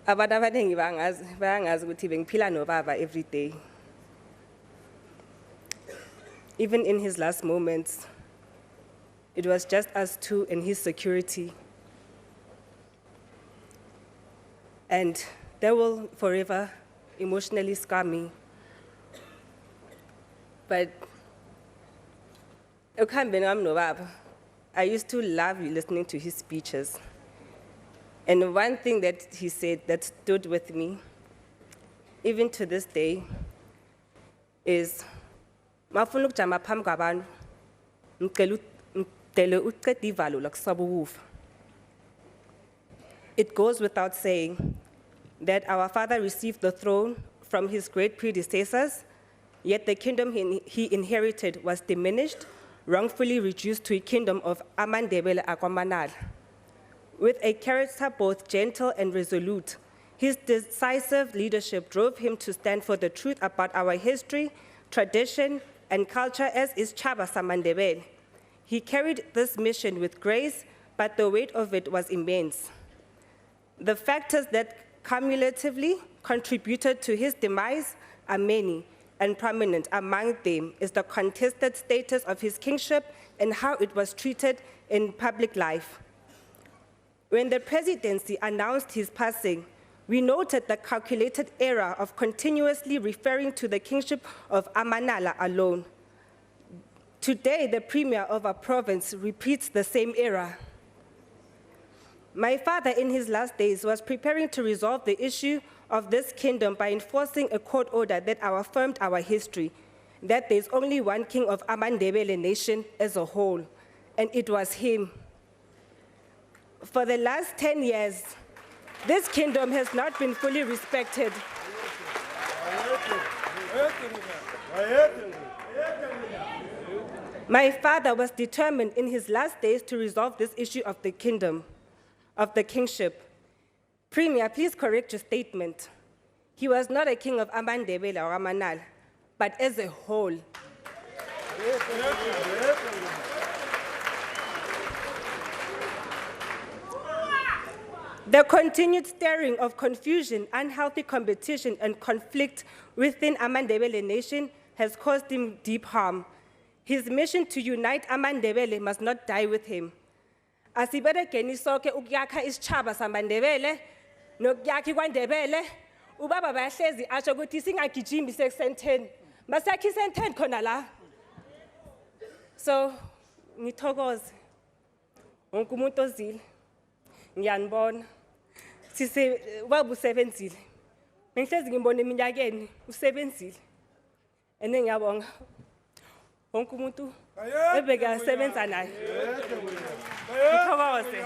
Abantu abaningi bayangazi ukuthi bengiphila nobaba every day. Even in his last moments, it was just us two and his security. And that will forever emotionally scar me. But I used to love listening to his speeches. And one thing that he said that stood with me, even to this day, is, it goes without saying that our father received the throne from his great predecessors, yet the kingdom he inherited was diminished, wrongfully reduced to a kingdom of AmaNdebele wakwaManala. With a character both gentle and resolute, his decisive leadership drove him to stand for the truth about our history, tradition, and culture as is Chaba AmaNdebele. He carried this mission with grace, but the weight of it was immense. The factors that cumulatively contributed to his demise are many, and prominent among them is the contested status of his kingship and how it was treated in public life. When the presidency announced his passing, we noted the calculated error of continuously referring to the kingship of Manala alone. Today, the premier of our province repeats the same error. My father, in his last days, was preparing to resolve the issue of this kingdom by enforcing a court order that affirmed our history, that there's only one king of AmaNdebele nation as a whole, and it was him. For the last 10 years, this kingdom has not been fully respected. My father was determined in his last days to resolve this issue of the kingdom, of the kingship. Premier, please correct your statement. He was not a king of AmaNdebele or Manala, but as a whole. The continued stirring of confusion, unhealthy competition, and conflict within AmaNdebele nation has caused him deep harm. His mission to unite AmaNdebele must not die with him. Asiberekeni sonke ukuyakha isitshaba samaNdebele nokuyakha kwaNdebele ubaba bayahlezi asho ukuthi singagijimi sekuseni masakhi senten khona la. So ngithokoze wonke umuntu ozile ngiyanibona sise waba usebenzile ngihlezi ngimbona eminyakeni usebenzile ene ngiyabonga wonke umuntu ebeka sebenza naye ngithokoze